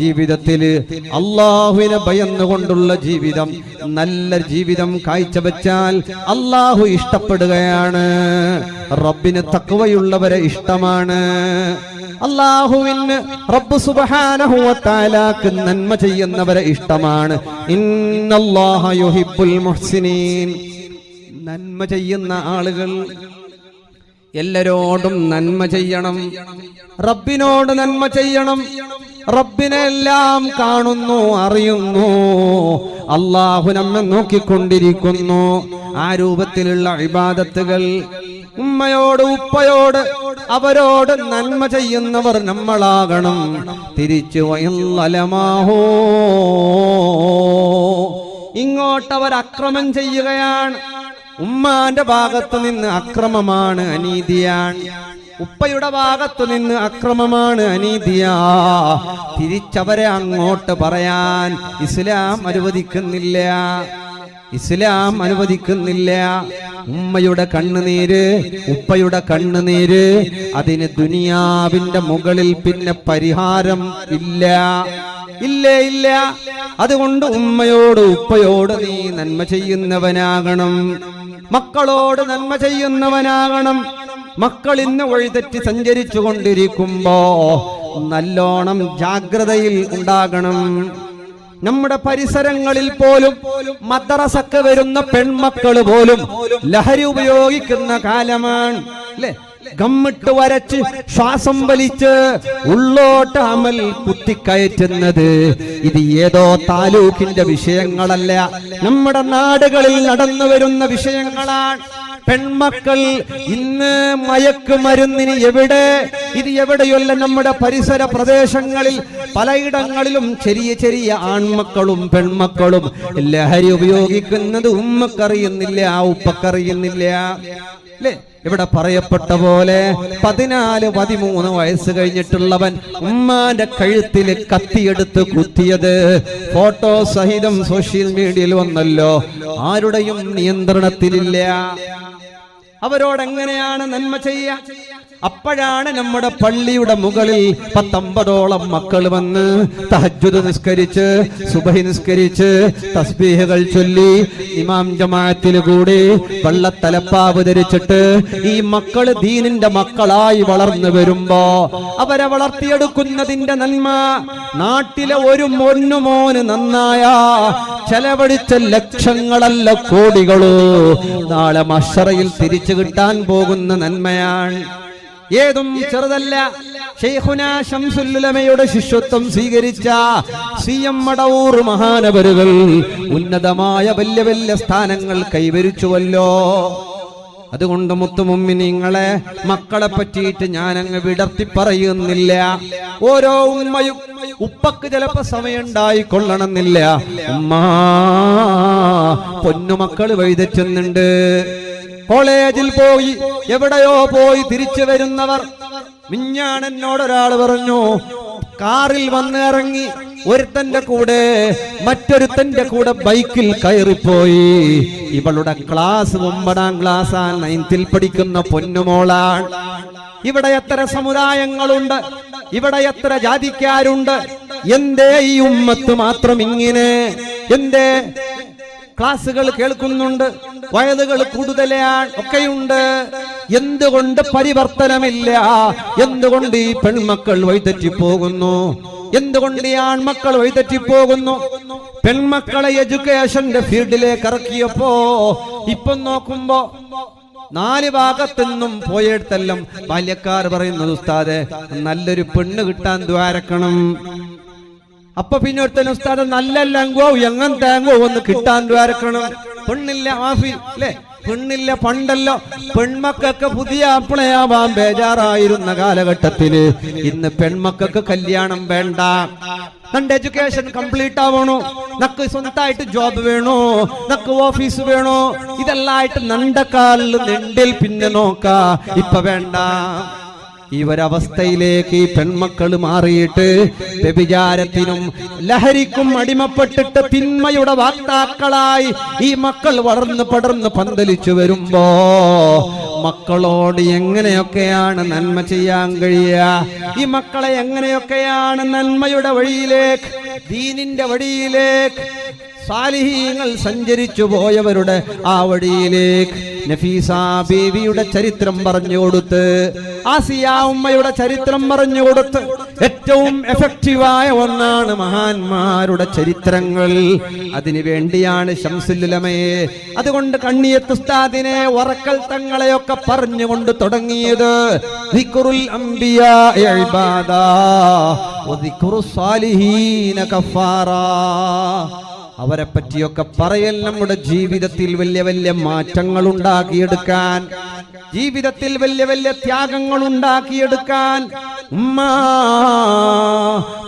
ജീവിതത്തിൽ അല്ലാഹുവിനെ ഭയന്നുകൊണ്ടുള്ള ജീവിതം, നല്ല ജീവിതം കാഴ്ചവെച്ചാൽ അല്ലാഹു ഇഷ്ടപ്പെടുകയാണ്. റബ്ബിന് തഖ്വയുള്ളവരെ ഇഷ്ടമാണ്. അല്ലാഹുവിന് റബ്ബ് സുബ്ഹാനഹു വ തആലാക്ക് നന്മ ചെയ്യുന്നവരെ ഇഷ്ടമാണ്. ഇന്നല്ലാഹ യുഹിബ്ബുൽ മുഹ്സിനീൻ. നന്മ ചെയ്യുന്ന ആളുകൾ എല്ലാരോടും നന്മ ചെയ്യണം, റബ്ബിനോട് നന്മ ചെയ്യണം. റബ്ബിനെ എല്ലാം കാണുന്നു, അറിയുന്നു. അല്ലാഹു നമ്മെ നോക്കിക്കൊണ്ടിരിക്കുന്നു. ആ രൂപത്തിലുള്ള ഇബാദത്തുകൾ, ഉമ്മയോട് ഉപ്പയോട് അവരോട് നന്മ ചെയ്യുന്നവർ നമ്മളാകണം. തിരിച്ചു വയല്ലലമാഹോ, ഇങ്ങോട്ടവർ അക്രമം ചെയ്യുകയാണ്. ഉമ്മാന്റെ ഭാഗത്തു നിന്ന് അക്രമമാണ്, അനീതിയാണ്. ഉപ്പയുടെ ഭാഗത്തു നിന്ന് അക്രമമാണ്, അനീതിയാ. തിരിച്ചവരെ അങ്ങോട്ട് പറയാൻ ഇസ്ലാം അനുവദിക്കുന്നില്ല. ഇസ്ലാം അനുവദിക്കുന്നില്ല. ഉമ്മയുടെ കണ്ണുനീര്, ഉപ്പയുടെ കണ്ണുനീര്, അതിന് ദുനിയാവിന്റെ മുകളിൽ പിന്നെ പരിഹാരം ഇല്ല, ഇല്ലേ ഇല്ല. അതുകൊണ്ട് ഉമ്മയോട് ഉപ്പയോട് നീ നന്മ ചെയ്യുന്നവനാകണം, മക്കളോട് നന്മ ചെയ്യുന്നവനാകണം. മക്കൾ ഇന്ന് വഴിതെറ്റി സഞ്ചരിച്ചു കൊണ്ടിരിക്കുമ്പോ നല്ലോണം ജാഗ്രതയിൽ ഉണ്ടാകണം. നമ്മുടെ പരിസരങ്ങളിൽ പോലും മദ്രസക്ക് വരുന്ന പെൺമക്കൾ പോലും ലഹരി ഉപയോഗിക്കുന്ന കാലമാണ്, അല്ലേ? ഗമ്മിട്ട് വരച്ച് ശ്വാസം വലിച്ച് ഉള്ളോട്ട് അമൽ കുത്തിക്കയറ്റുന്നത് ഇത് ഏതോ താലൂക്കിന്റെ വിഷയങ്ങളല്ല, നമ്മുടെ നാടുകളിൽ നടന്നു വരുന്ന വിഷയങ്ങളാണ്. പെൺമക്കൾ ഇന്ന് മയക്കുമരുന്നിന് എവിടെ, ഇത് എവിടെയല്ല, നമ്മുടെ പരിസര പ്രദേശങ്ങളിൽ പലയിടങ്ങളിലും ചെറിയ ചെറിയ ആൺമക്കളും പെൺമക്കളും ലഹരി ഉപയോഗിക്കുന്നത് ഉമ്മക്കറിയുന്നില്ല, ഉപ്പക്കറിയുന്നില്ല, അല്ലേ? ഇവിടെ പറയപ്പെട്ട പോലെ 14-13 വയസ്സ് കഴിഞ്ഞിട്ടുള്ളവൻ ഉമ്മാന്റെ കഴുത്തിൽ കത്തിയെടുത്ത് കുത്തിയത് ഫോട്ടോ സഹിതം സോഷ്യൽ മീഡിയയിൽ വന്നല്ലോ. ആരുടെയും നിയന്ത്രണത്തിലില്ല. അവരോടെങ്ങനെയാണ് നന്മ ചെയ്യുക? അപ്പോഴാണ് നമ്മുടെ പള്ളിയുടെ മുകളിൽ 19ഓളം മക്കൾ വന്ന് തഹജ്ജുദ് നിസ്കരിച്ച്, സുബഹി നിസ്കരിച്ച്, തസ്ബീഹുകൾ ചൊല്ലി, ഇമാം ജമാഅത്തിൽ കൂടി വെള്ളത്തലപ്പാവ് ധരിച്ചിട്ട് ഈ മക്കൾ ദീനിന്റെ മക്കളായി വളർന്നു വരുമ്പോ അവരെ വളർത്തിയെടുക്കുന്നതിന്റെ നന്മ, നാട്ടിലെ ഒരു മോന് നന്നായ ചെലവഴിച്ച ലക്ഷങ്ങളല്ല കോടികളോ നാളെ മഹ്ശറയിൽ തിരിച്ചു കിട്ടാൻ പോകുന്ന നന്മയാണ്. ഏതും ചെറുതല്ല. ശൈഖുനാ ശംസുൽ ഉലമയുടെ ശിഷ്യത്വം സ്വീകരിച്ച CM മടവൂർ മഹാനവരുകൾ ഉന്നതമായ വലിയ വലിയ സ്ഥാനങ്ങൾ കൈവരിച്ചുവല്ലോ. അതുകൊണ്ട് മുത്തുമുമ്മിനീങ്ങളെ, മക്കളെ പറ്റിയിട്ട് ഞാൻ അങ്ങ് വിടർത്തി പറയുന്നില്ല. ഓരോ ഉമ്മയും ഉപ്പക്ക് ചിലപ്പോ സമയമുണ്ടായിക്കൊള്ളണമെന്നില്ല. ഉമ്മ പൊന്നുമക്കള് വഴിതെറ്റുന്നുണ്ട്. കോളേജിൽ പോയി എവിടെയോ പോയി തിരിച്ചു വരുന്നവർ. മിഞ്ഞാണ് എന്നോടൊരാൾ പറഞ്ഞു, കാറിൽ വന്ന് ഇറങ്ങി ഒരുത്തന്റെ കൂടെ മറ്റൊരുത്തന്റെ കൂടെ ബൈക്കിൽ കയറിപ്പോയി. ഇവളുടെ ക്ലാസ് 9ാം ക്ലാസ്സാണ്, 9th പഠിക്കുന്ന പൊന്നുമോളാണ്. ഇവിടെ എത്ര സമുദായങ്ങളുണ്ട്, ഇവിടെ എത്ര ജാതിക്കാരുണ്ട്. എന്തേ ഈ ഉമ്മത്ത് മാത്രം ഇങ്ങനെ? എന്തേ ക്ലാസുകൾ കേൾക്കുന്നുണ്ട്, വയലുകൾ കൂടുതലാണ്, ഒക്കെയുണ്ട്. എന്തുകൊണ്ട് പരിവർത്തനമില്ല? എന്തുകൊണ്ട് ഈ പെൺമക്കൾ വഴിതെറ്റിപ്പോകുന്നു? എന്തുകൊണ്ട് ഈ ആൺമക്കൾ വഴിതെറ്റിപ്പോകുന്നു? പെൺമക്കളെ എഡ്യൂക്കേഷന്റെ ഫീൽഡിലേക്ക് ഇറക്കിയപ്പോ ഇപ്പം നോക്കുമ്പോ 4 ഭാഗത്തുനിന്നും പോയെടുത്തെല്ലാം ബാല്യക്കാർ പറയുന്നത്, ഉസ്താദെ നല്ലൊരു പെണ്ണ് കിട്ടാൻ ദ്വാരക്കണം. അപ്പൊ പിന്നെ ഒരുത്തൻ, ഉസ്താദ് നല്ല ലങ്കോ എങ്ങനെ തേങ്ങോ ഒന്ന് കിട്ടാൻ ദ്വാരക്കണം. പെണ്ണില്ല മാഫി, അല്ലേ? പെണ്ണില്ല. പണ്ടല്ലോ പെൺമക്കൾക്ക് പുതിയ ആപ്പിളയാവാൻ ബേജാറായിരുന്ന കാലഘട്ടത്തില് ഇന്ന് പെൺമക്കൾക്ക് കല്യാണം വേണ്ട. നന്റെ എഡ്യൂക്കേഷൻ കംപ്ലീറ്റ് ആവണോ, നക്ക് സ്വന്തമായിട്ട് ജോബ് വേണോ, നക്ക് ഓഫീസ് വേണോ, ഇതെല്ലായിട്ട് നണ്ടക്കാലിൽ നെണ്ടിൽ പിന്നെ നോക്കാ. ഇപ്പൊ വേണ്ട. ഈ ഒരവസ്ഥയിലേക്ക് ഈ പെൺമക്കൾ മാറിയിട്ട് വ്യഭിചാരത്തിനും ലഹരിക്കും അടിമപ്പെട്ടിട്ട് തിന്മയുടെ വാക്താക്കളായി ഈ മക്കൾ വളർന്ന് പടർന്ന് പന്തലിച്ചു വരുമ്പോ മക്കളോട് എങ്ങനെയൊക്കെയാണ് നന്മ ചെയ്യാൻ കഴിയുക, ഈ മക്കളെ എങ്ങനെയൊക്കെയാണ് നന്മയുടെ വഴിയിലേക്ക്, ദീനിന്റെ വഴിയിലേക്ക്, സാലിഹീങ്ങൾ സഞ്ചരിച്ചു പോയവരുടെ ആ വഴിയിലേക്ക് നഫീസ ബീവിയുടെ ചരിത്രം പറഞ്ഞു കൊടുത്ത്, ആസിയ ഉമ്മയുടെ ചരിത്രം പറഞ്ഞു കൊടുത്ത്, ഏറ്റവും എഫക്റ്റീവായ ഒന്നാണ് മഹാന്മാരുടെ ചരിത്രങ്ങൾ. അതിനു വേണ്ടിയാണ് ശംസുൽ ഉലമയെ, അതുകൊണ്ട് കണ്ണിയത്ത് ഉസ്താദിനെ, വറക്കൽ തങ്ങളെയൊക്കെ പറഞ്ഞുകൊണ്ട് തുടങ്ങിയത്. ദിക്റുൽ അംബിയാ ഇബാദാ വദിക്റുസ് സാലിഹീന കഫാറാ. അവരെ പറ്റിയൊക്കെ പറയൽ നമ്മുടെ ജീവിതത്തിൽ വലിയ വലിയ മാറ്റങ്ങൾ ഉണ്ടാക്കിയെടുക്കാൻ, ജീവിതത്തിൽ വലിയ വലിയ ത്യാഗങ്ങൾ ഉണ്ടാക്കിയെടുക്കാൻ. ഉമ്മ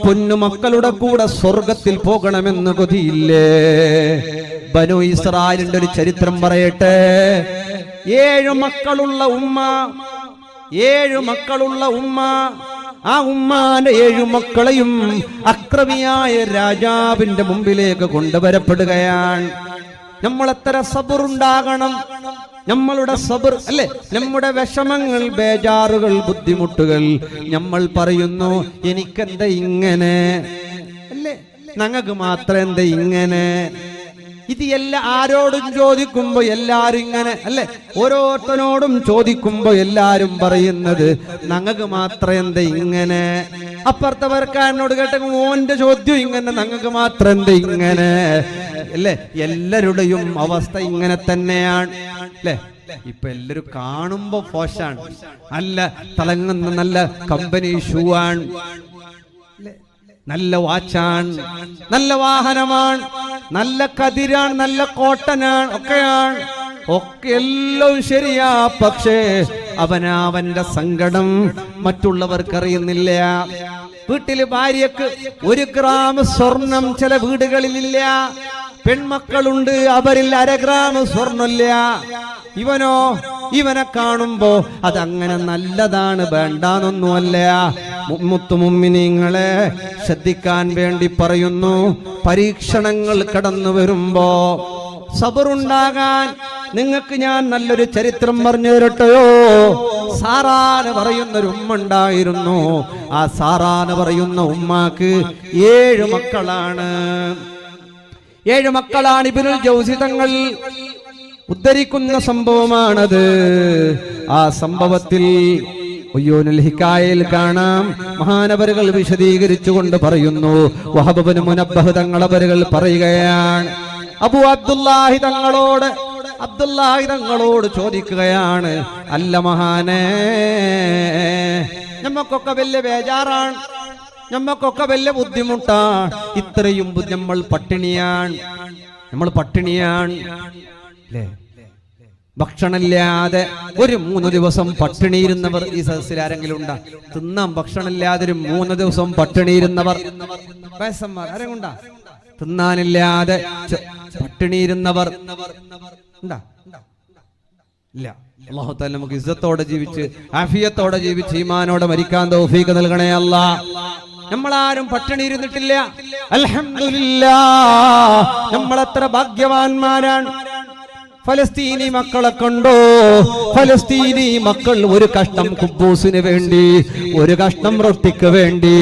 പൊന്നുമക്കളുടെ കൂടെ സ്വർഗത്തിൽ പോകണമെന്ന് കൊതിയില്ലേ? ബനു ഇസ്രായേലിന്റെ ഒരു ചരിത്രം പറയട്ടെ. 7 മക്കളുള്ള ഉമ്മ, 7 മക്കളുള്ള ഉമ്മ, ആ ഉമ്മാന്റെ 7 മക്കളെയും അക്രമിയായ രാജാവിന്റെ മുമ്പിലേക്ക് കൊണ്ടുവരപ്പെടുകയാണ്. നമ്മൾ എത്ര സബറുണ്ടാകണം, നമ്മളുടെ സബർ അല്ലെ, നമ്മുടെ വിഷമങ്ങൾ, ബേജാറുകൾ, ബുദ്ധിമുട്ടുകൾ. നമ്മൾ പറയുന്നു എനിക്കെന്താ ഇങ്ങനെ അല്ലേ, ഞങ്ങൾക്ക് മാത്രം എന്താ ഇങ്ങനെ. ഇത് ആരോടും ചോദിക്കുമ്പോ എല്ലാരും ഇങ്ങനെ അല്ലെ, ഓരോരുത്തരോടും ചോദിക്കുമ്പോ എല്ലാരും പറയുന്നത് ഞങ്ങൾക്ക് മാത്രം എന്താ ഇങ്ങനെ. അപ്പുറത്തവർക്കാരനോട് കേട്ട മോന്റെ ചോദ്യം ഇങ്ങനെ, ഞങ്ങൾക്ക് മാത്രം എന്താ ഇങ്ങനെ അല്ലെ. എല്ലാവരുടെയും അവസ്ഥ ഇങ്ങനെ തന്നെയാണ് അല്ലെ. ഇപ്പൊ എല്ലാരും കാണുമ്പോ പോഷാണ്, നല്ല തിളങ്ങുന്ന നല്ല കമ്പനി ഷൂ ആണ്, നല്ല വാച്ചാണ്, നല്ല വാഹനമാണ്, നല്ല കതിരാണ്, നല്ല കോട്ടനാണ്, ഒക്കെയാണ്, ഒക്കെ എല്ലാം ശരിയാ. പക്ഷേ അവന്റെ സങ്കടം മറ്റുള്ളവർക്കറിയുന്നില്ല. വീട്ടില് ഭാര്യക്ക് 1 ഗ്രാം സ്വർണം ചില വീടുകളിലില്ല. പെൺമക്കളുണ്ട്, അവരിൽ 1/2 ഗ്രാം സ്വർണ്ണമില്ല. ഇവനോ, ഇവനെ കാണുമ്പോ അതങ്ങനെ നല്ലതാണ്, വേണ്ടാന്നൊന്നുമല്ല. മുത്തുമുമ്മിനീങ്ങളെ ശ്രദ്ധിക്കാൻ വേണ്ടി പറയുന്നു. പരീക്ഷണങ്ങൾ കടന്നു വരുമ്പോ സബറുണ്ടാകാൻ നിങ്ങൾക്ക് ഞാൻ നല്ലൊരു ചരിത്രം പറഞ്ഞു തരട്ടെയോ? സാറാന് പറയുന്നൊരു ഉമ്മ ഉണ്ടായിരുന്നു. ആ സാറാന് പറയുന്ന ഉമ്മാക്ക് 7 മക്കളാണ്. 7 മക്കളാണ്. ഇബ്നുൽ ജൗസി തങ്ങൾ ഉദ്ധരിക്കുന്ന സംഭവമാണത്. ആ സംഭവത്തിൽ ഉയ്യൂനുൽ ഹിക്കായയിൽ കാണാം, മഹാനവറുകൾ വിശദീകരിച്ചുകൊണ്ട് പറയുന്നു. വഹബ് ഇബ്നു മുനബ്ബഹ് തങ്ങളവറുകൾ പറയുകയാണ്, അബൂ അബ്ദുല്ലാഹി തങ്ങളോട് ചോദിക്കുകയാണ്, അല്ല മഹാനേ, നമ്മക്കൊക്കെ വലിയ ബേജാറാണ്, നമ്മക്കൊക്കെ വലിയ ബുദ്ധിമുട്ടാണ്, ഇത്രയും നമ്മൾ പട്ടിണിയാണ് അല്ലേ. ഭക്ഷണമില്ലാതെ ഒരു 3 ദിവസം പട്ടിണിയിരുന്നവർ ഈ സദസ്സിൽ ആരെങ്കിലും ഉണ്ടാ? തിന്നാൻ ഭക്ഷണമില്ലാതെ ഒരു 3 ദിവസം പട്ടിണിയിരുന്നവർ വയസ്സന്മാർ ആരെങ്കിലും ഉണ്ടാ? തിന്നാനില്ലാതെ പട്ടിണിയിരുന്നവർ ഉണ്ടാ? ഇല്ല. അല്ലാഹു തആല നമുക്ക് ഇസ്സത്തോടെ ജീവിച്ച് ആഫിയത്തോടെ ജീവിച്ച് ഈമാനോടെ മരിക്കാൻ തൗഫീഖ് നൽകണേ അല്ലാഹ്. നമ്മളാരും പട്ടിണി ഇരുന്നിട്ടില്ല, അൽഹംദുലില്ലാഹ്. നമ്മളെത്ര ഭാഗ്യവാന്മാരാണ്. ഫലസ്തീനി മക്കളെ കണ്ടോ? ഫലസ്തീനി മക്കൾ ഒരു കഷ്ണം കുബൂസിന് വേണ്ടി, ഒരു കഷ്ണം റൊട്ടിക്ക് വേണ്ടി,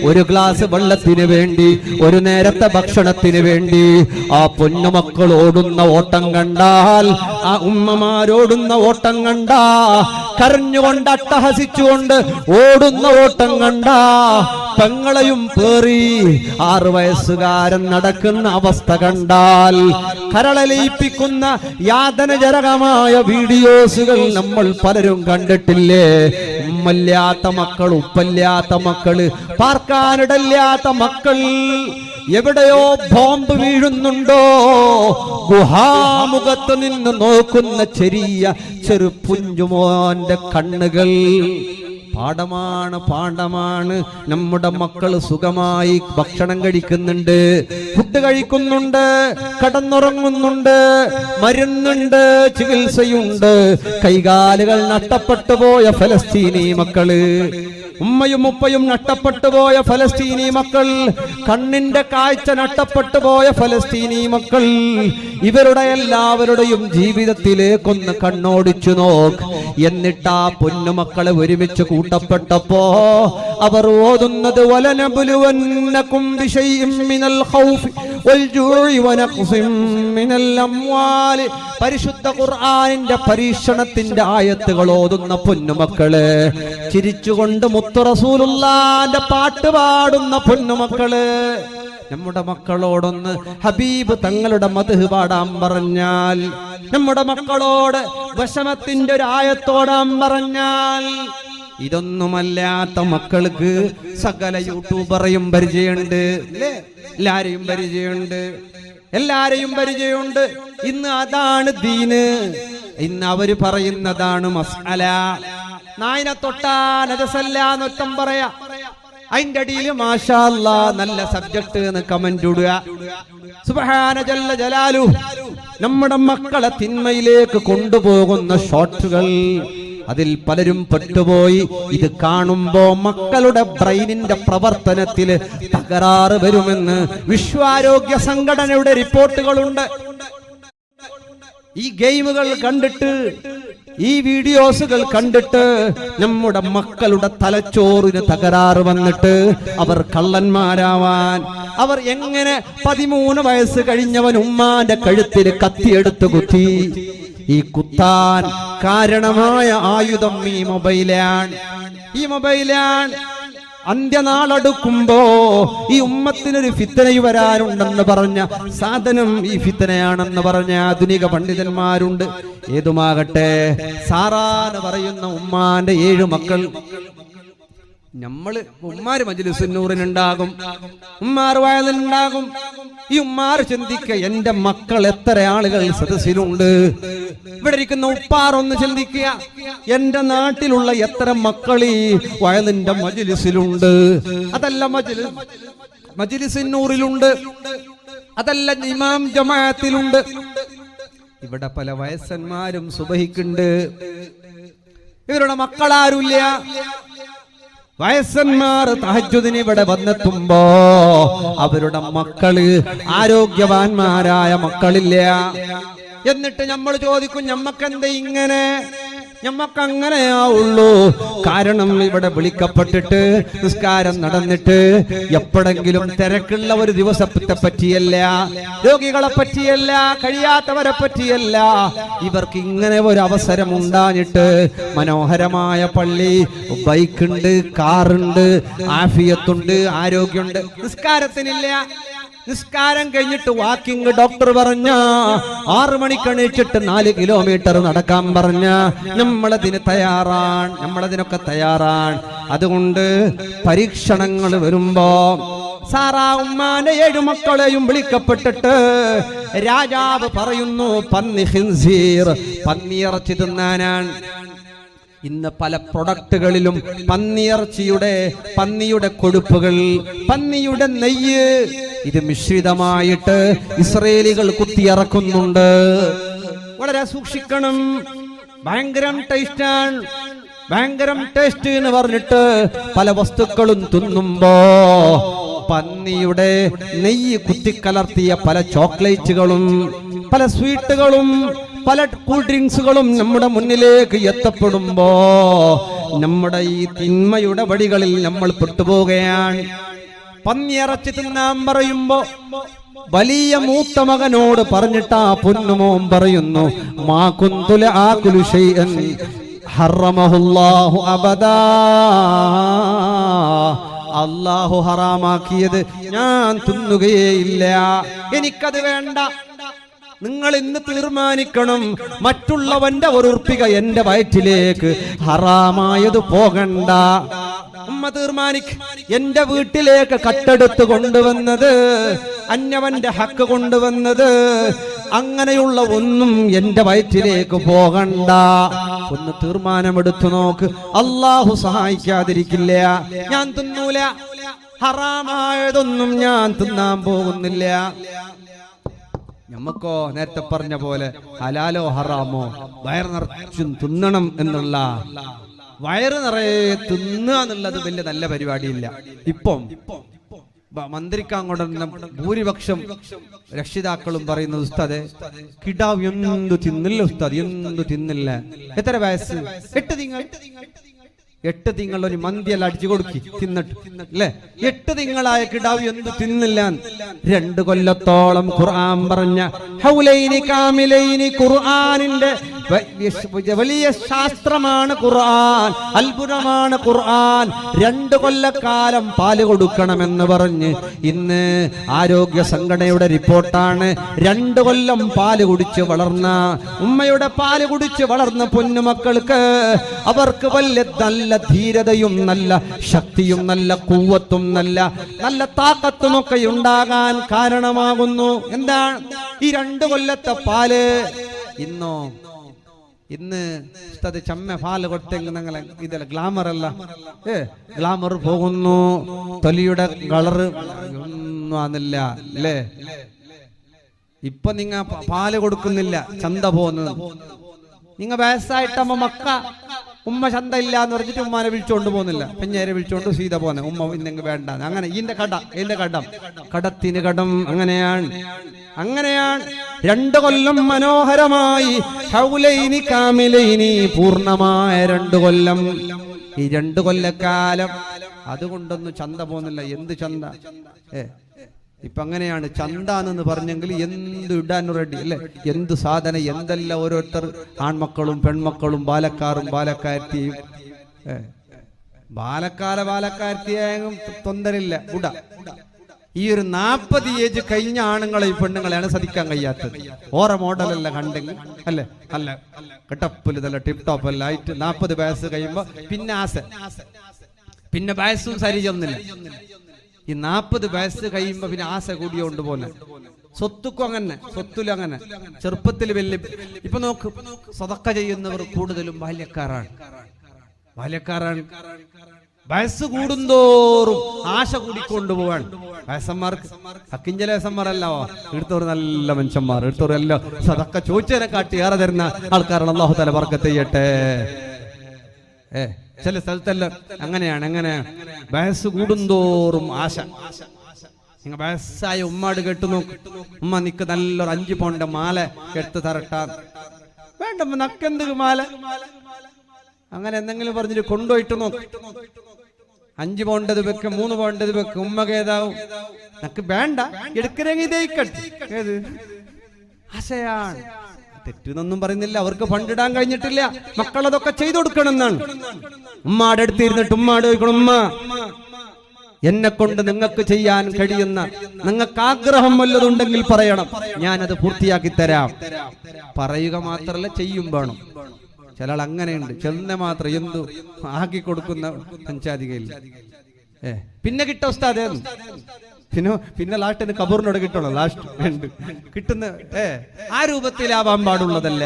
ഒരു ഗ്ലാസ് വെള്ളത്തിന് വേണ്ടി, ഒരു നേരത്തെ ഭക്ഷണത്തിന് വേണ്ടി ആ പൊന്നുമക്കൾ ഓടുന്ന ഓട്ടം കണ്ടാൽ, ആ ഉമ്മമാരോടുന്ന ഓട്ടം കണ്ടാ, കരഞ്ഞുകൊണ്ട് അട്ടഹസിച്ചുകൊണ്ട് ഓടുന്ന ഓട്ടം കണ്ടാ, പെങ്ങളെയും പേറി 6 വയസ്സുകാരൻ നടക്കുന്ന അവസ്ഥ കണ്ടാൽ കരളലിയിപ്പിക്കുന്ന യാതനജനകമായ വീഡിയോസുകൾ നമ്മൾ പലരും കണ്ടിട്ടില്ലേ? ഉമ്മല്ലാത്ത മക്കൾ, ഉപ്പല്ലാത്ത മക്കള്, പാർക്കാനിടല്ലാത്ത മക്കൾ, എവിടെയോ ബോംബ് വീഴുന്നുണ്ടോ ഗുഹാമുഖത്ത് നിന്ന് നോക്കുന്ന ചെറു പുഞ്ചുമോന്റെ കണ്ണുകൾ. പാഠമാണ്. നമ്മുടെ മക്കൾ സുഖമായി ഭക്ഷണം കഴിക്കുന്നുണ്ട്, ഫുഡ് കഴിക്കുന്നുണ്ട്, കടന്നുറങ്ങുന്നുണ്ട്, മരുന്നുണ്ട്, ചികിത്സയുണ്ട്. കൈകാലുകൾ നഷ്ടപ്പെട്ടു പോയ ഫലസ്തീനി മക്കള് ഉമ്മയും ഉപ്പയും നഷ്ടപ്പെട്ടു പോയ ഫലസ്തീനി മക്കൾ, കണ്ണിന്റെ കാഴ്ച നഷ്ടപ്പെട്ടു പോയ ഫലസ്തീനി മക്കൾ, ഇവരുടെ എല്ലാവരുടെയും ജീവിതത്തിലേക്കൊന്ന് കണ്ണോടിച്ചു നോക്ക്. എന്നിട്ട് ആ പൊന്നുമക്കളെ ഒരുമിച്ച് കൂട്ടപ്പെട്ടപ്പോ അവർ ഓതുന്നത് വലനബ്ലുവന്നകും ബിശൈഇൻ മിനൽ ഖൗഫി വൽ ജൂഇ വനഖ്സിൻ മിനൽ അംവാലി. പരിശുദ്ധ ഖുർആനിന്റെ പരീക്ഷണത്തിന്റെ ആയത്തുകൾ ഓതുന്ന പൊന്നുമക്കള്, ചിരിച്ചുകൊണ്ട് മുത്തു റസൂലുള്ളാന്റെ പാട്ട് പാടുന്ന പൊന്നുമക്കള്, നമ്മുടെ മക്കളോടൊന്ന് ഹബീബ് തങ്ങളുടെ മദ്ഹ് പാടാൻ പറഞ്ഞാൽ, നമ്മുടെ മക്കളോട് വിഷമത്തിന്റെ ഒരു ആയത്തോടാൻ പറഞ്ഞാൽ, ഇതൊന്നുമല്ലാത്ത മക്കൾക്ക് സകല യൂട്യൂബറെയും പരിചയമുണ്ട്, അല്ലേ? എല്ലാരെയും പരിചയമുണ്ട്. ഇന്ന് അതാണ് ദീന്, ഇന്ന് അവര് പറയുന്നതാണ് മസ്അല. നായിനെ തൊട്ടാ നജസല്ലാന്നൊറ്റം പറയാ, അതിന്റെ അടിയിൽ മാഷാ അല്ലാ നല്ല സബ്ജക്ട് എന്ന് കമന്റ് ഇടുക. സുബ്ഹാന ജല്ല ജലാലു. നമ്മുടെ മക്കളെ തിന്മയിലേക്ക് കൊണ്ടുപോകുന്ന ഷോട്ടുകൾ, അതിൽ പലരും പെട്ടുപോയി. ഇത് കാണുമ്പോ മക്കളുടെ ബ്രെയിനിന്റെ പ്രവർത്തനത്തിൽ തകരാറ് വരുമെന്ന് വിശ്വാരോഗ്യ സംഘടനയുടെ റിപ്പോർട്ടുകളുണ്ട്. ഈ ഗെയിമുകൾ കണ്ടിട്ട്, ഈ വീഡിയോസുകൾ കണ്ടിട്ട് നമ്മുടെ മക്കളുടെ തലച്ചോറിന് തകരാറ് വന്നിട്ട് അവർ കള്ളന്മാരാവാൻ, അവർ എങ്ങനെ 13 വയസ്സ് കഴിഞ്ഞവൻ ഉമ്മാന്റെ കഴുത്തിൽ കത്തിയെടുത്ത് കുത്തി. ഈ കുത്താൻ കാരണമായ ആയുധം ഈ മൊബൈലാണ്. അന്ത്യനാളടുക്കുമ്പോ ഈ ഉമ്മത്തിനൊരു ഫിത്തനയ് വരാനുണ്ടെന്ന് പറഞ്ഞ സാധനം ഈ ഫിത്തനയാണെന്ന് പറഞ്ഞ ആധുനിക പണ്ഡിതന്മാരുണ്ട്. ഏതുമാകട്ടെ, സാറാന്ന് പറയുന്ന ഉമ്മാന്റെ 7 മക്കൾ, ഉമ്മാര് മജ്‌ലിസുന്നൂറിനുണ്ടാകും, ഉമ്മാർ വയലിനുണ്ടാകും. ഈ ഉമ്മാർ ചിന്തിക്ക, എന്റെ മക്കൾ എത്ര ആളുകൾ സദസ്സിലുണ്ട്. ഇവിടെ ഇരിക്കുന്ന ഉപ്പാർ ഒന്ന് ചിന്തിക്കുക, എന്റെ നാട്ടിലുള്ള എത്ര മക്കൾ ഈ വയലിന്റെ മജ്‌ലിസിലുണ്ട്. അതല്ല മജ്‌ലിസുന്നൂറിലുണ്ട്, അതല്ല ഇമാം ജമാഅത്തിലുണ്ട്. ഇവിടെ പല വയസ്സന്മാരും സുബഹിക്കുണ്ട്, ഇവരുടെ മക്കളാരുമില്ല. വയസ്സന്മാർ തഹജ്ജുദിന് ഇവിടെ വന്നെത്തുമ്പോ അവരുടെ മക്കള് ആരോഗ്യവാന്മാരായ മക്കളില്ല. എന്നിട്ട് നമ്മൾ ചോദിക്കും, ഞമ്മക്കെന്താ ഇങ്ങനെ? ഞമ്മക്കങ്ങനെയാവുള്ളൂ. കാരണം ഇവിടെ വിളിക്കപ്പെട്ടിട്ട് നിസ്കാരം നടന്നിട്ട് എപ്പോഴെങ്കിലും തിരക്കുള്ള ഒരു ദിവസത്തെ പറ്റിയല്ല, രോഗികളെ പറ്റിയല്ല, കഴിയാത്തവരെ പറ്റിയല്ല. ഇവർക്ക് ഇങ്ങനെ ഒരു അവസരം ഉണ്ടാഞ്ഞിട്ട് മനോഹരമായ പള്ളി, ബൈക്കുണ്ട്, കാറുണ്ട്, ആഫിയത്തുണ്ട്, ആരോഗ്യമുണ്ട്. നിസ്കാരത്തിനില്ല. നിസ്കാരം കഴിഞ്ഞിട്ട് വാക്കിംഗ് ഡോക്ടർ പറഞ്ഞ 6 മണിക്ക് എണീച്ചിട്ട് 4 കിലോമീറ്റർ നടക്കാൻ പറഞ്ഞ നമ്മളതിനൊക്കെ തയ്യാറാണ്. അതുകൊണ്ട് പരീക്ഷണങ്ങൾ വരുമ്പോ സാറാ ഉമ്മാന്റെ 7 മക്കളെയും വിളിക്കപ്പെട്ടിട്ട് രാജാവ് പറയുന്നു, പന്നി ഖിൻസീർ, പന്നിയിറച്ചി തിന്നാനാണ്. ഇന്ന് പല പ്രൊഡക്റ്റുകളിലും പന്നിയുടെ കൊഴുപ്പുകൾ, പന്നിയുടെ നെയ്യ്, ഇത് മിശ്രിതമായിട്ട് ഇസ്രയേലികൾ കുത്തിയിറക്കുന്നുണ്ട്. വളരെ സൂക്ഷിക്കണം. ഭയങ്കരം ടേസ്റ്റ് എന്ന് പറഞ്ഞിട്ട് പല വസ്തുക്കളും തിന്നുമ്പോ പന്നിയുടെ നെയ്യ് കുത്തിക്കലർത്തിയ പല ചോക്ലേറ്റുകളും, പല സ്വീറ്റുകളും, പല കൂൾ ഡ്രിങ്ക്സുകളും നമ്മുടെ മുന്നിലേക്ക് എത്തപ്പെടുമ്പോ നമ്മുടെ ഈ തിന്മയുടെ വഴികളിൽ നമ്മൾ പെട്ടുപോവുകയാണ്. പന്നിയിറച്ചി തിന്നാൻ പറയുമ്പോ വലിയ മൂത്ത മകനോട് പറഞ്ഞിട്ട് ആ പൊന്നുമോൻ പറയുന്നു, മാ കുന്തുല ആകുലു ശൈഅൻ ഹറമഹുല്ലാഹു അബദാ, അല്ലാഹു ഹറാമാക്കിയത് ഞാൻ തിന്നുകയേയില്ല, എനിക്കത് വേണ്ട. നിങ്ങൾ ഇന്ന് തീർമാനിക്കണം, മറ്റുള്ളവന്റെ ഒരു ഉറുപ്പിക എന്റെ വയറ്റിലേക്ക് ഹറാമായത് പോകണ്ട. ഉമ്മ തീർമാനിക്ക, എന്റെ വീട്ടിലേക്ക് കട്ടെടുത്ത് കൊണ്ടുവന്നത്, അന്യവന്റെ ഹക്ക് കൊണ്ടുവന്നത്, അങ്ങനെയുള്ള ഒന്നും എന്റെ വയറ്റിലേക്ക് പോകണ്ട. ഒന്ന് തീർമാനമെടുത്തു നോക്ക്. അള്ളാഹു സഹായിക്കാതിരിക്കില്ല. ഞാൻ തിന്നൂല, ഹറാമായതൊന്നും ഞാൻ തിന്നാൻ പോകുന്നില്ല. നമുക്കോ നേരത്തെ പറഞ്ഞ പോലെ ഹലാലോ ഹറാമോ വയർ നിറച്ചും തിന്നണം എന്നുള്ള വയറ് നിറയെ തിന്നുക എന്നുള്ളത് വലിയ നല്ല പരിപാടിയില്ല. ഇപ്പം മന്ത്രിക്കാൻ കൊണ്ടുവന്ന ഭൂരിപക്ഷം രക്ഷിതാക്കളും പറയുന്നത്, ഉസ്താദെ കിടാവ് എന്തു തിന്നില്ല ഉസ്താദ്, എന്തു തിന്നില്ല. എത്ര വയസ്സ്? 8 തിങ്കൾ ഒരു മന്തിയെല്ലാം അടിച്ചു കൊടുക്കി തിന്നിട്ട് അല്ലെ. 8 തിങ്കളായ കിടാവ് എന്ത് തിന്നില്ല. 2 കൊല്ലത്തോളം ഖുർആൻ പറഞ്ഞ ഹൗലൈനി കാമിലൈനി, ഖുർആനിന്റെ വലിയ ശാസ്ത്രമാണ് ഖുർആൻ, അത്ഭുതമാണ് ഖുർആൻ. 2 കൊല്ലക്കാലം പാല് കൊടുക്കണമെന്ന് പറഞ്ഞ് ഇന്ന് ആരോഗ്യ സംഘടനയുടെ റിപ്പോർട്ടാണ്. 2 കൊല്ലം പാല് കുടിച്ച് വളർന്ന ഉമ്മയുടെ പാല് കുടിച്ച് വളർന്ന പൊന്നുമക്കൾക്ക് അവർക്ക് വലിയ നല്ല ധീരതയും നല്ല ശക്തിയും നല്ല കൂവത്തും നല്ല താക്കത്തും ഒക്കെ ഉണ്ടാകാൻ കാരണമാകുന്നു. എന്താണ് ഈ 2 കൊല്ലത്തെ പാല്? ഇന്ന് ചമ്മ പാല് കൊടുത്തെങ്കിൽ നിങ്ങളെ ഇതല്ല ഗ്ലാമർ അല്ല, ഗ്ലാമർ പോകുന്നു, തൊലിയുടെ കളറ് ഒന്നും ആന്നില്ല അല്ലേ. ഇപ്പൊ നിങ്ങ പാല് കൊടുക്കുന്നില്ല, ചന്ത പോകുന്നത്. നിങ്ങ വയസ്സായിട്ടമ്മ മക്ക ഉമ്മ ചന്ത ഇല്ല എന്ന് പറഞ്ഞിട്ട് ഉമ്മാനെ വിളിച്ചോണ്ട് പോകുന്നില്ല, പെഞ്ഞേരെ വിളിച്ചോണ്ട് സീത പോന്നെ. ഉമ്മ ഇന്നെങ്കിൽ വേണ്ട, അങ്ങനെ ഇതിന്റെ കടത്തിന് കടം. അങ്ങനെയാണ് 2 കൊല്ലം മനോഹരമായി ഹൗലൈനി കാമിലൈനി, പൂർണ്ണമായ 2 കൊല്ലം. ഈ 2 കൊല്ലക്കാലം അതുകൊണ്ടൊന്നും ചന്ത പോകുന്നില്ല. എന്ത് ചന്ത? ഇപ്പൊ അങ്ങനെയാണ്. ചന്താന്ന് പറഞ്ഞെങ്കിൽ എന്ത് ഇടാൻ റെഡി അല്ലെ, എന്ത് സാധനം, എന്തെല്ലാം ഓരോരുത്തർ ആൺമക്കളും പെൺമക്കളും ബാലക്കാരും ബാലക്കാരത്തിയും. ബാലക്കാരത്തിയായും തൊന്തരില്ല ഉട. ഈ ഒരു 40 ഏജ് കഴിഞ്ഞ ആണുങ്ങളെയും പെണ്ണുങ്ങളെയാണ് സതിക്കാൻ കഴിയാത്തത്. ഓരോ മോഡലല്ല കണ്ടെങ്കിൽ അല്ലെ, അല്ല കെട്ടപ്പില് നല്ല ടിപ് ടോപ്പ് എല്ലാം ആയിട്ട് 40 വയസ്സ് കഴിയുമ്പോ പിന്നെ വയസ്സും സരി ചെന്നില്ല. ഈ 40 വയസ്സ് കഴിയുമ്പോ പിന്നെ ആശ കൂടിയോണ്ട് പോലെ. സ്വത്തുക്കും അങ്ങനെ, സ്വത്തിലും അങ്ങനെ. ചെറുപ്പത്തിൽ വലിയ ഇപ്പൊ നോക്ക്, സദക്ക ചെയ്യുന്നവർ കൂടുതലും ബാല്യക്കാരാണ്. വയസ്സ് കൂടുന്തോറും ആശ കൂടിക്കൊണ്ടുപോവാൻ. വയസ്സന്മാർക്ക് അക്കിഞ്ചലേസന്മാരല്ലോ എടുത്തവർ നല്ല മനുഷ്യന്മാർ, എടുത്തവരെല്ലാം സദക്ക ചോദിച്ചതിനെ കാട്ടി ഏറെ തരുന്ന ആൾക്കാരാണ്. അല്ലാഹു തആല ബർക്കത്ത് ചെയ്യട്ടെ. ചില സ്ഥലത്തെല്ലാം അങ്ങനെയാണ്. വയസ്സ് കൂടുന്തോറും ആശ. നിങ്ങൾ വയസ്സായ ഉമ്മാട് കേട്ടു നോക്ക്, ഉമ്മ നിക്ക് നല്ലൊരു 5 പൗണ്ട് മാല എടുത്ത് തരട്ടാ. വേണ്ട നക്കെന്ത് മാല, അങ്ങനെ എന്തെങ്കിലും പറഞ്ഞിട്ട് കൊണ്ടുപോയിട്ട് നോക്ക്. 5 പൗണ്ടത് വെക്ക്, 3 പൗണ്ടത് വെക്ക്. ഉമ്മകേതാവും നക്ക് വേണ്ട, എടുക്കരെങ്കിൽ ഇതേക്കട്ടെ. ഏത് ആശയാണ്. തെറ്റെന്നൊന്നും പറയുന്നില്ല, അവർക്ക് ഫണ്ടിടാൻ കഴിഞ്ഞിട്ടില്ല. മക്കളതൊക്കെ ചെയ്തു കൊടുക്കണം എന്നാണ്. ഉമ്മാടെ അടുത്തിരുന്നിട്ട് ഉമ്മാട് ചോദിക്കണം, ഉമ്മ എന്നെ കൊണ്ട് നിങ്ങൾക്ക് ചെയ്യാൻ കഴിയുന്ന, നിങ്ങൾക്ക് ആഗ്രഹം വല്ലതുണ്ടെങ്കിൽ പറയണം, ഞാനത് പൂർത്തിയാക്കി തരാം. പറയുക മാത്രല്ല ചെയ്യും വേണം. ചില ആൾ അങ്ങനെയുണ്ട്, ചെന്ന മാത്രം എന്തു ആക്കി കൊടുക്കുന്ന പഞ്ചാധികയില്ല. പിന്നെ കിട്ട ഉസ്താദേ, പിന്നെ ലാസ്റ്റിന് കബറിനോട് കിട്ടണം. ലാസ്റ്റ് കിട്ടുന്ന ആ രൂപത്തിലാവാൻ പാടുള്ളതല്ല.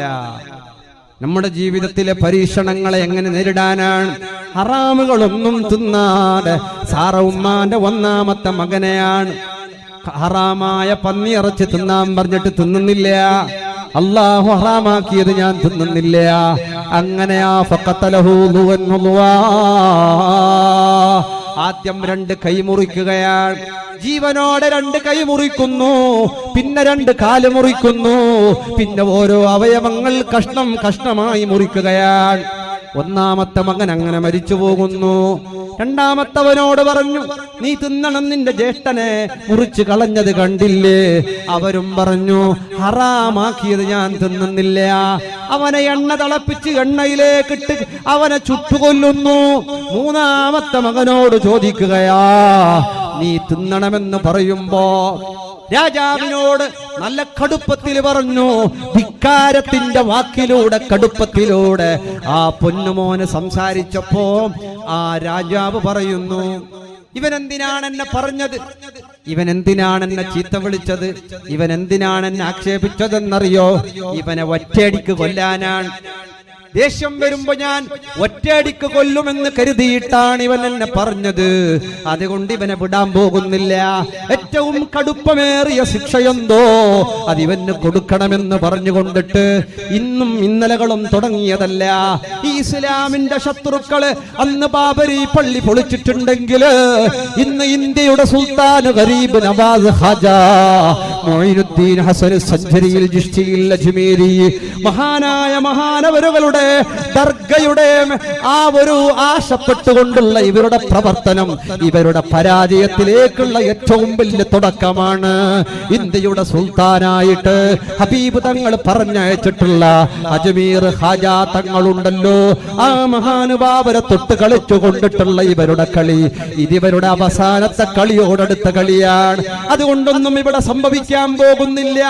നമ്മുടെ ജീവിതത്തിലെ പരീക്ഷണങ്ങളെ എങ്ങനെ നേരിടാനാണ്? ഹറാമുകളൊന്നും തിന്നാതെ സാറ ഉമ്മാന്റെ 1ാമത്തെ മകനെയാണ് ഹറാമായ പന്നിയിറച്ചി തിന്നാൻ പറഞ്ഞിട്ട് തിന്നുന്നില്ല. അല്ലാഹു ഹറാമാക്കിയത് ഞാൻ തിന്നുന്നില്ല. അങ്ങനെയാ ഫഖതലഹു ളുവൻഹുവാ. ആദ്യം 2 കൈ മുറിക്കുകയാണ്. ജീവനോടെ 2 കൈ മുറിക്കുന്നു, പിന്നെ 2 കാല് മുറിക്കുന്നു, പിന്നെ ഓരോ അവയവങ്ങൾ കഷ്ണമായി മുറിക്കുകയാണ്. 1ാമത്തെ മകൻ അങ്ങനെ മരിച്ചു പോകുന്നു. 2ാമത്തവനോട് പറഞ്ഞു, നീ തിന്നണം, നിന്റെ ജ്യേഷ്ഠനെ മുറിച്ചു കളഞ്ഞത് കണ്ടില്ലേ? അവരും പറഞ്ഞു, ഹറാമാക്കിയത് ഞാൻ തിന്നുന്നില്ല. അവനെ എണ്ണ തിളപ്പിച്ച് എണ്ണയിലേക്കിട്ട് അവനെ ചുട്ടുകൊല്ലുന്നു. 3ാമത്തെ മകനോട് ചോദിക്കുകയാ, നീ തിന്നണമെന്ന് പറയുമ്പോ രാജാവിനോട് നല്ല കടുപ്പത്തിൽ പറഞ്ഞു. ധിക്കാരത്തിന്റെ വാക്കിലൂടെ, കടുപ്പത്തിലൂടെ ആ പൊന്നുമോന് സംസാരിച്ചപ്പോ ആ രാജാവ് പറയുന്നു, ഇവൻ എന്തിനാണ് എന്നെ പറഞ്ഞത്? ഇവൻ എന്തിനാണ് എന്നെ ചീത്ത വിളിച്ചത്? ഇവൻ എന്തിനാണ് എന്നെ ആക്ഷേപിച്ചതെന്നറിയോ? ഇവനെ ഒറ്റയടിക്ക് കൊല്ലാനാണ്. ദേഷ്യം വരുമ്പോ ഞാൻ ഒറ്റയടിക്ക് കൊല്ലുമെന്ന് കരുതിയിട്ടാണ് ഇവൻ എന്നെ പറഞ്ഞത്. അതുകൊണ്ട് ഇവനെ വിടാൻ പോകുന്നില്ല. ഏറ്റവും കടുപ്പമേറിയ ശിക്ഷയെന്തോ അതിവന് കൊടുക്കണമെന്ന് പറഞ്ഞുകൊണ്ടിട്ട് ഇന്നും ഇന്നലകളും തുടങ്ങിയതല്ല. ഈ ഇസ്ലാമിന്റെ ശത്രുക്കള് അന്ന് ബാബരി പള്ളി പൊളിച്ചിട്ടുണ്ടെങ്കിൽ ഇന്ന് ഇന്ത്യയുടെ സുൽത്താൻ ഗരീബ് നവാസ് ഖാജ മൊയ്നുദ്ദീൻ ഹസൻ സഞ്ജരിയിൽ ജിഷ്ടിയിൽ അജ്മീരി മഹാനായ മഹാനവരുകളുടെ ദർഗയുടെ ആ ഒരു ആശപ്പെട്ടുകൊണ്ടുള്ള ഇവരുടെ പ്രവർത്തനം ഇവരുടെ പരാജയത്തിലേക്കുള്ള ഏറ്റവും വലിയ തുടക്കമാണ്. ഇന്ത്യയുടെ സുൽത്താനായിട്ട് ഹബീബ് തങ്ങൾ പറഞ്ഞയച്ചിട്ടുള്ള അജ്മീർ ഖാജ തങ്ങളുണ്ടല്ലോ, ആ മഹാനുഭാവരെ തൊട്ട് കളിച്ചു കൊണ്ടിട്ടുള്ള ഇവരുടെ കളി ഇതിവരുടെ അവസാനത്തെ കളിയോടടുത്ത കളിയാണ്. അതുകൊണ്ടൊന്നും ഇവിടെ സംഭവിക്കാൻ പോകുന്നില്ല.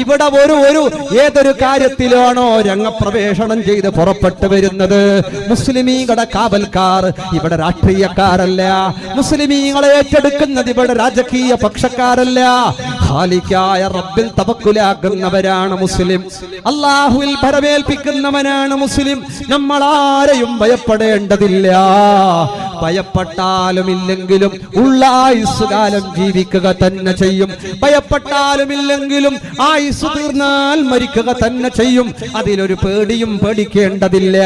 ഇവിടെ ഒരു ഏതൊരു കാര്യത്തിലാണോ രംഗപ്രവേശനം ചെയ്ത് പുറപ്പെട്ടു വരുന്നത് മുസ്ലിമീങ്ങളുടെ കാവൽക്കാർ ഇവിടെ രാഷ്ട്രീയക്കാരല്ല. മുസ്ലിമീങ്ങളെ ഏറ്റെടുക്കുന്നത് ഇവിടെ രാജകീയ പക്ഷക്കാരല്ല. ഖാലിഖായ റബ്ബിൽ തവക്കുലാക്കുന്നവരാണ് മുസ്ലിം. അല്ലാഹുവിൽ ഭരമേൽപ്പിക്കുന്നവനാണ് മുസ്ലിം. നമ്മൾ ആരെയും ഭയപ്പെടേണ്ടതില്ല. ഭയപ്പെട്ടാലും ഇല്ലെങ്കിലും ഉള്ള ആയുസ്സുകാലം ജീവിക്കുക തന്നെ ചെയ്യും. ഭയപ്പെട്ടാലും ഇല്ലെങ്കിലും ആയുസ് തീർന്നാൽ മരിക്കുക തന്നെ ചെയ്യും. അതിലൊരു പേടിയും പേടിക്കേണ്ടതില്ല.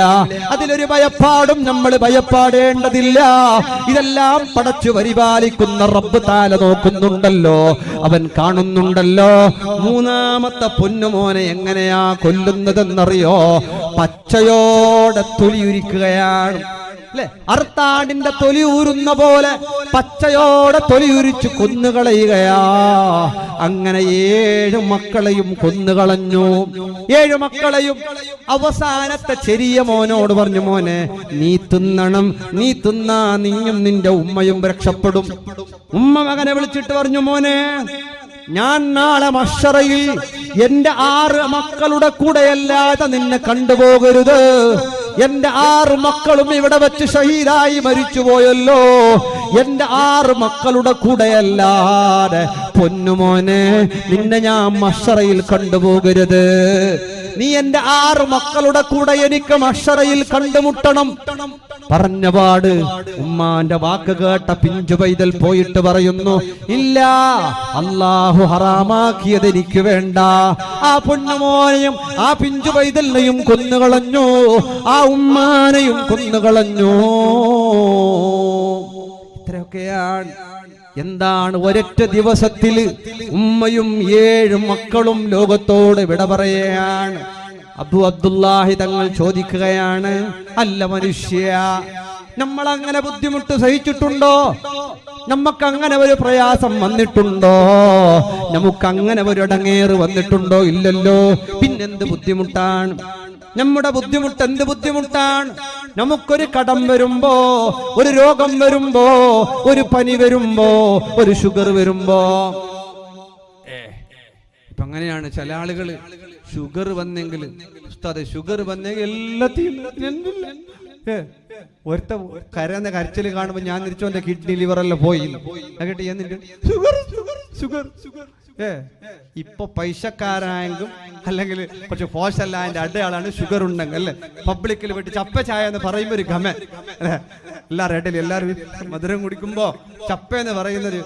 അതിലൊരു ഭയപ്പാടും നമ്മൾ ഭയപ്പാടേണ്ടതില്ല. ഇതെല്ലാം പടച്ചു പരിപാലിക്കുന്ന റബ്ബ് താല നോക്കുന്നുണ്ടല്ലോ, അവൻ കാണുന്നുണ്ടല്ലോ. മൂന്നാമത്തെ പൊന്നുമോനെ എങ്ങനെയാ കൊല്ലുന്നതെന്നറിയോ? പച്ചയോടെ തൊലിയുരിക്കുകയാണ്. അർത്താടിന്റെ തൊലി ഊരുന്ന പോലെ പച്ചയോടെ തൊലിയുരിച്ചു കൊന്നുകളയുകയാ. അങ്ങനെ 7 മക്കളെയും കൊന്നുകളഞ്ഞു. 7 മക്കളെയും അവസാനത്തെ ചെറിയ മോനോട് പറഞ്ഞു, മോനെ നീ തിന്നണം, നീ തിന്നാ നീയും നിന്റെ ഉമ്മയും രക്ഷപ്പെടും. ഉമ്മ മകനെ വിളിച്ചിട്ട് പറഞ്ഞു, മോനെ ഞാൻ നാളെ മഹ്ശറയിൽ എന്റെ 6 മക്കളുടെ കൂടെയല്ലാതെ നിന്നെ കണ്ടുപോകരുത്. എന്റെ 6 മക്കളും ഇവിടെ വെച്ച് ഷഹീദായി മരിച്ചുപോയല്ലോ. എന്റെ 6 മക്കളുടെ കൂടെയല്ലാതെ പൊന്നുമോനെ നിന്നെ ഞാൻ മഹ്ശറയിൽ കണ്ടുപോകരുത്. നീ എന്റെ 6 മക്കളുടെ കൂടെ എനിക്ക് മഹ്ശറയിൽ കണ്ടുമുട്ടണം. പറഞ്ഞപാട് ഉമ്മാന്റെ വാക്ക് കേട്ട പിഞ്ചു പൈതൽ പോയിട്ട് പറയുന്നു, ഇല്ല, അല്ലാഹു ഹറാമാക്കിയത് എനിക്ക് വേണ്ട. ആ പൊന്നുമോനെയും ആ പിഞ്ചു പൈതലിനെയും കൊന്നുകളഞ്ഞു, ആ ഉമ്മാനെയും കൊന്നുകളഞ്ഞു. ഇത്രയൊക്കെയാണ്. എന്താണ് ഒരൊറ്റ ദിവസത്തിൽ ഉമ്മയും 7 മക്കളും ലോകത്തോട് വിട പറയുകയാണ്. അബു അബ്ദുല്ലാഹി തങ്ങൾ ചോദിക്കുകയാണ്, അല്ല മനുഷ്യ, നമ്മൾ അങ്ങനെ ബുദ്ധിമുട്ട് സഹിച്ചിട്ടുണ്ടോ? നമുക്ക് അങ്ങനെ ഒരു പ്രയാസം വന്നിട്ടുണ്ടോ? നമുക്ക് അങ്ങനെ ഒരു ഇടങ്ങേറ് വന്നിട്ടുണ്ടോ? ഇല്ലല്ലോ. പിന്നെന്ത് ബുദ്ധിമുട്ടാണ്? നമ്മുടെ ബുദ്ധിമുട്ട് എന്ത് ബുദ്ധിമുട്ടാണ്? നമുക്കൊരു കടം വരുമ്പോ, ഒരു രോഗം വരുമ്പോ, ഒരു പനി വരുമ്പോ, ഒരു ഷുഗർ വരുമ്പോ, ഇപ്പൊ അങ്ങനെയാണ് ചില ആളുകള് ഷുഗർ വന്നെങ്കിൽ ഉസ്താദ് ഷുഗർ വന്നെങ്കിൽ എല്ലാത്തിനും ഒരുത്ത കരയുന്ന കരച്ചില് കാണുമ്പോ ഞാൻ തിരിച്ചു എന്റെ കിഡ്നി ലിവറെല്ലാം പോയി കേട്ടി എന്നിട്ട് ഷുഗർ ഷുഗർ ഷുഗർ. ഇപ്പൊ പൈസക്കാരായെങ്കിലും അല്ലെങ്കിൽ കുറച്ച് ഫോഷല്ല അതിന്റെ അടയാളാണ് ഷുഗർ ഉണ്ടെങ്കിൽ അല്ലെ. പബ്ലിക്കിൽ പോയിട്ട് ചപ്പ ചായ എന്ന് പറയുമ്പോ ഒരു ഗമ അല്ലെ. എല്ലാവരും ഇടയിൽ എല്ലാവരും മധുരം കുടിക്കുമ്പോ ചപ്പ എന്ന് പറയുന്നൊരു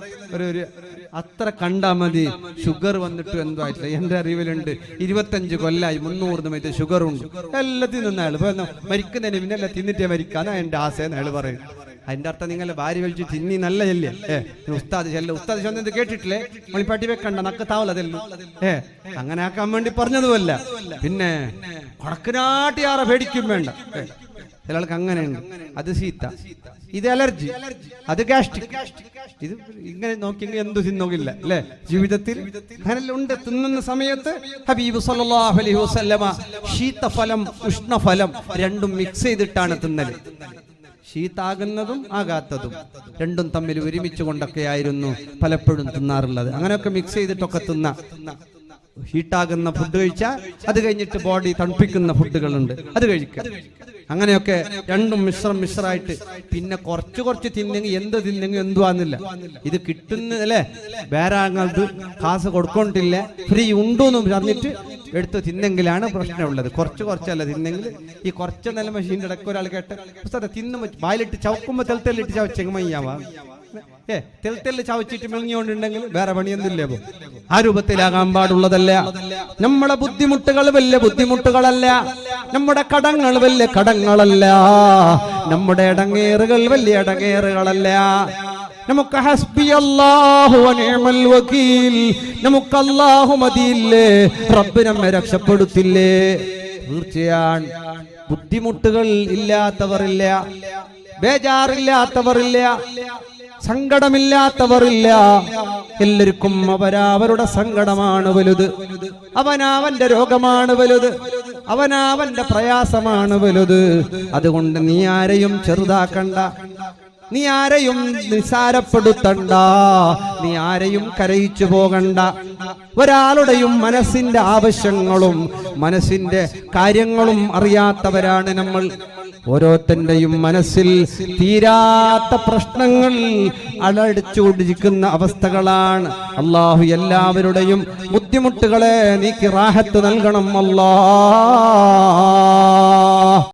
ഒരു അത്ര കണ്ടാ മതി. ഷുഗർ വന്നിട്ട് എന്തോ ആയിട്ടില്ല. എന്റെ അറിവിലുണ്ട് 25 കൊല്ലായി 300 മൈറ്റ് ഷുഗർ ഉണ്ട്. എല്ലാത്തിനും നിന്ന അയാൾ മരിക്കുന്നതിന് പിന്നെ എല്ലാം തിന്നിട്ടേ മരിക്കാന്നാ എന്റെ ആശയെന്ന് അയാൾ പറയും. അതിന്റെ അർത്ഥം നിങ്ങളെ ഭാര്യ കഴിച്ച് തിന്നി നല്ല ചെല്ലേ. ഉസ്താദ് ചെല്ല, ഉസ്താദ് ചെന്നത് കേട്ടിട്ടില്ലേ? മണിപ്പാട്ടി വെക്കണ്ട നക്ക് താവലതല്ലോ. അങ്ങനെ ആക്കാൻ വേണ്ടി പറഞ്ഞതുമല്ല. പിന്നെ കടക്കിനാട്ടിയാറെ പേടിക്കും വേണ്ട. ചിലർക്ക് അങ്ങനെയുണ്ട്. അത് ശീത്ത, ഇത് അലർജി, അത് ഗാസ്ട്രിക്. ഇത് ഇങ്ങനെ നോക്കിയെങ്കിൽ എന്തു തിന്നോകില്ല അല്ലെ. ജീവിതത്തിൽ അങ്ങനെ ഉണ്ട്. തിന്നുന്ന സമയത്ത് ഹബീബ് സല്ലല്ലാഹു അലൈഹി വസല്ലമ ശീതഫലം ഉഷ്ണഫലം രണ്ടും മിക്സ് ചെയ്തിട്ടാണ് തിന്നൽ. ശീതാകുന്നതും ആകാത്തതും രണ്ടും തമ്മിൽ ഒരുമിച്ച് കൊണ്ടൊക്കെയായിരുന്നു പലപ്പോഴും തിന്നാറുള്ളത്. അങ്ങനെയൊക്കെ മിക്സ് ചെയ്തിട്ടൊക്കെ തിന്ന. ഹീട്ടാകുന്ന ഫുഡ് കഴിച്ചാൽ അത് കഴിഞ്ഞിട്ട് ബോഡി തണുപ്പിക്കുന്ന ഫുഡുകളുണ്ട്, അത് കഴിക്കുക. അങ്ങനെയൊക്കെ രണ്ടും മിശ്രമായിട്ട് പിന്നെ കുറച്ച് തിന്നെങ്കിൽ എന്ത് തിന്നെങ്കിൽ എന്തുവാന്നില്ല. ഇത് കിട്ടുന്നതല്ലേ വേറെ ആങ്ങൾക്ക് കാശ് കൊടുക്കൊണ്ടില്ല, ഫ്രീ ഉണ്ടോന്നും പറഞ്ഞിട്ട് എടുത്ത് തിന്നെങ്കിലാണ് പ്രശ്നമുള്ളത്. കുറച്ചല്ല തിന്നെങ്കിൽ ഈ കുറച്ച് നല്ല മെഷീൻ്റെ ഇടയ്ക്ക് ഒരാൾ കേട്ട് തിന്നുമ്പോൾ വായിലിട്ട് ചവക്കുമ്പോൾ തെൽത്തെല്ലിട്ട് ചവച്ചെങ്ങമയ്യാവാ തെൽത്തെല്ല് ചവച്ചിട്ട് മെങ്ങിയോണ്ടുണ്ടെങ്കിൽ വേറെ പണിയൊന്നുമില്ലേ. ആ രൂപത്തിലാകാൻ പാടുള്ളതല്ല. നമ്മുടെ ബുദ്ധിമുട്ടുകൾ വലിയ ബുദ്ധിമുട്ടുകളല്ല, നമ്മുടെ കടങ്ങൾ വലിയ കടങ്ങളല്ല, നമ്മുടെ ഇടങ്ങേറുകൾ വലിയ ഇടങ്ങേറുകളല്ല. നമുക്ക് ഹസ്ബി അല്ലാഹു വ നിഅമൽ വകീൽ, നമുക്ക് അല്ലാഹു മതിയില്ലേ, റബ്ബ് നമ്മെ രക്ഷപ്പെടുത്തില്ലേ. തീർച്ചയാണ് ബുദ്ധിമുട്ടുകൾ ഇല്ലാത്തവരില്ല, ബേജാറില്ലാത്തവരില്ല, സങ്കടമില്ലാത്തവരില്ല. എല്ലാവർക്കും അവരവരുടെ സങ്കടമാണ് വലുത്, അവനവന്റെ രോഗമാണ് വലുത്, അവനവന്റെ പ്രയാസമാണ് വലുത്. അതുകൊണ്ട് നീ ആരെയും ചെറുതാക്കണ്ട, നീ ആരെയും നിസാരപ്പെടുത്തണ്ട, നീ ആരെയും കരയിച്ചു പോകണ്ട. ഒരാളുടെയും മനസ്സിന്റെ ആവശ്യങ്ങളും മനസ്സിന്റെ കാര്യങ്ങളും അറിയാത്തവരാണ് നമ്മൾ. ഓരോരുത്തന്റെയും മനസ്സിൽ തീരാത്ത പ്രശ്നങ്ങൾ അലടിച്ചുകൊണ്ടിരിക്കുന്ന അവസ്ഥകളാണ്. അല്ലാഹു എല്ലാവരുടെയും ബുദ്ധിമുട്ടുകളെ നീക്കി റാഹത്ത് നൽകണം അല്ലാഹ്.